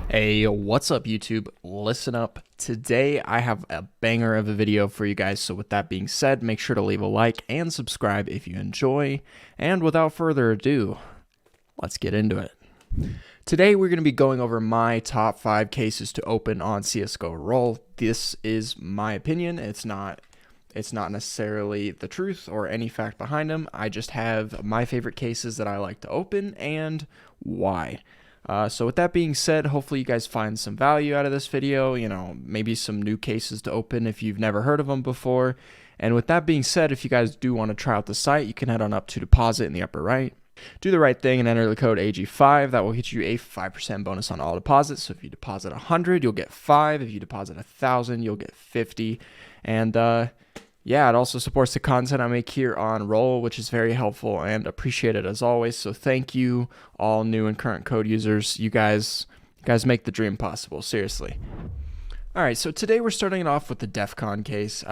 Hey, what's up YouTube? Listen up. Today I have a banger of a video for you guys, so with that being said, make sure to leave a like and subscribe if you enjoy. And without further ado, let's get into it. Today we're going to be going over my top 5 cases to open on Csgoroll. This is my opinion. It's not necessarily the truth or any fact behind them. I just have my favorite cases that I like to open and why. So with that being said, hopefully you guys find some value out of this video, maybe some new cases to open if you've never heard of them before. And with that being said, if you guys do want to try out the site, you can head on up to deposit in the upper right. Do the right thing and enter the code AG5. That will get you a 5% bonus on all deposits. So if you deposit 100, you'll get 5. If you deposit 1,000, you'll get 50. And yeah, it also supports the content I make here on Roll, which is very helpful and appreciated as always. So thank you, all new and current code users. You guys make the dream possible, seriously. All right, so today we're starting it off with the Defcon case.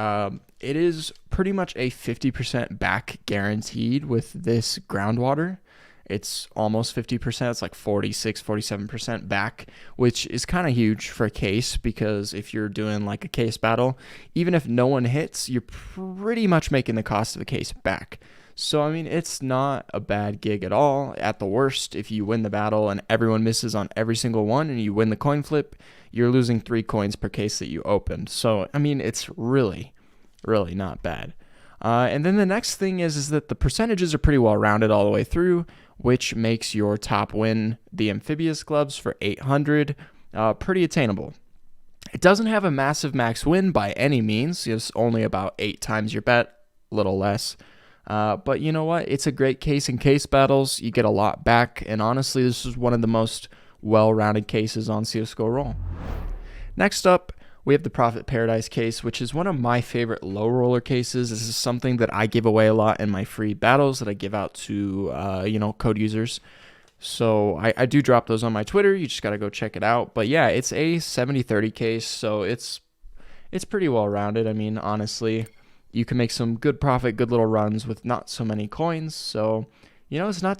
It is pretty much a 50% back guaranteed with this groundwater. It's almost 50%. It's like 46, 47% back, which is kind of huge for a case because if you're doing like a case battle, even if no one hits, you're pretty much making the cost of a case back. So, I mean, it's not a bad gig at all. At the worst, if you win the battle and everyone misses on every single one and you win the coin flip, you're losing 3 coins per case that you opened. So, I mean, it's really, really not bad. And then the next thing is that the percentages are pretty well rounded all the way through, which makes your top win, the amphibious gloves for 800, pretty attainable. It doesn't have a massive max win by any means. It's only about 8 times your bet, a little less. But you know what? It's a great case in case battles. You get a lot back, and honestly, this is one of the most well-rounded cases on Csgoroll. Next up, we have the Profit Paradise case, which is one of my favorite low roller cases. This is something that I give away a lot in my free battles that I give out to, code users. So I do drop those on my Twitter. You just got to go check it out. But yeah, it's a 70-30 case, so it's pretty well rounded. I mean, honestly, you can make some good profit, good little runs with not so many coins. So, it's not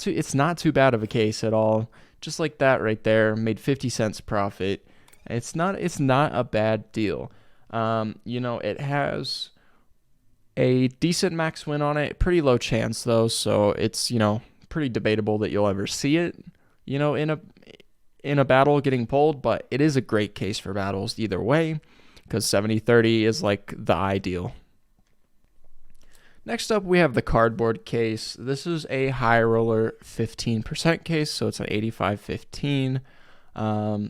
too bad of a case at all. Just like that right there, made 50 cents profit. It's not a bad deal. It has a decent max win on it, pretty low chance though, so it's, pretty debatable that you'll ever see it, in a battle getting pulled, but it is a great case for battles either way, because 70-30 is like the ideal. Next up, we have the cardboard case. This is a high roller 15% case, so it's an 85-15.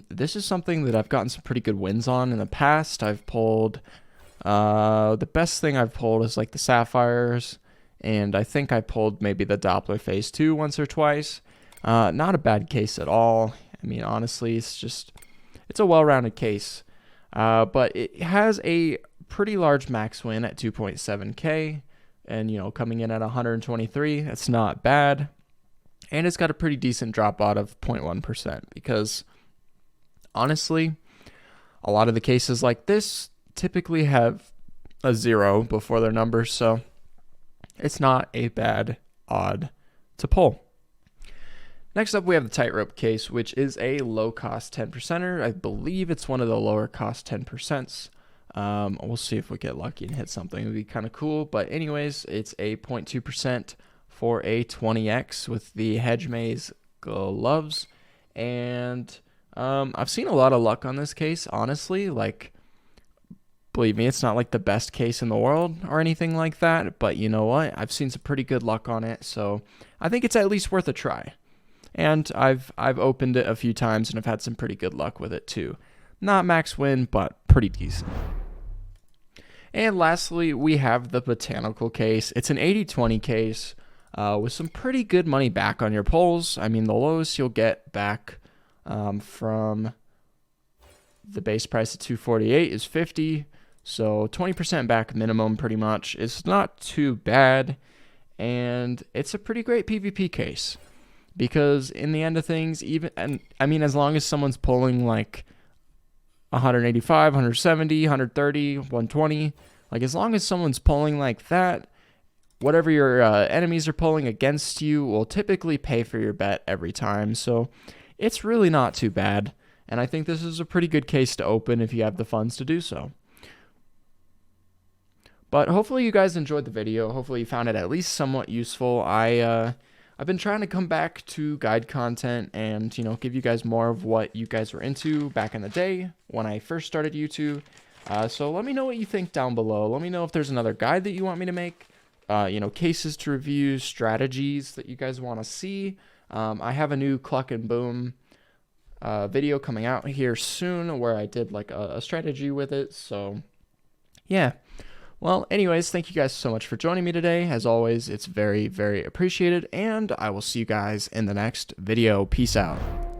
This is something that I've gotten some pretty good wins on in the past. I've pulled, the best thing I've pulled is like the Sapphires, and I think I pulled maybe the Doppler Phase 2 once or twice. Not a bad case at all. I mean, honestly, it's a well-rounded case. But it has a pretty large max win at 2.7k, and, coming in at 123, that's not bad. And it's got a pretty decent drop out of 0.1% because, honestly, a lot of the cases like this typically have a 0 before their numbers, so it's not a bad odd to pull. Next up, we have the tightrope case, which is a low-cost 10%er. I believe it's one of the lower-cost 10%s. We'll see if we get lucky and hit something. It would be kind of cool, but anyways, it's a 0.2% for a 20x with the Hedge Maze gloves, and I've seen a lot of luck on this case, honestly. Like, believe me, it's not like the best case in the world or anything like that, but you know what? I've seen some pretty good luck on it, so I think it's at least worth a try. And I've opened it a few times and I've had some pretty good luck with it too. Not max win, but pretty decent. And lastly, we have the Botanical case. It's an 80-20 case. With some pretty good money back on your pulls. I mean, the lowest you'll get back from the base price of 248 is 50, so 20% back minimum pretty much. It's not too bad, and it's a pretty great PvP case because in the end of things, as long as someone's pulling like 185, 170, 130, 120, like as long as someone's pulling like that, whatever your enemies are pulling against you will typically pay for your bet every time. So it's really not too bad. and I think this is a pretty good case to open if you have the funds to do so. But hopefully you guys enjoyed the video. Hopefully you found it at least somewhat useful. I've been trying to come back to guide content and, you know, give you guys more of what you guys were into back in the day when I first started YouTube. So let me know what you think down below. Let me know if there's another guide that you want me to make. You know, cases to review, strategies that you guys want to see. I have a new Cluck and Boom video coming out here soon where I did like a strategy with it. So yeah. Well, anyways, thank you guys so much for joining me today. As always, it's very, very appreciated, and I will see you guys in the next video. Peace out.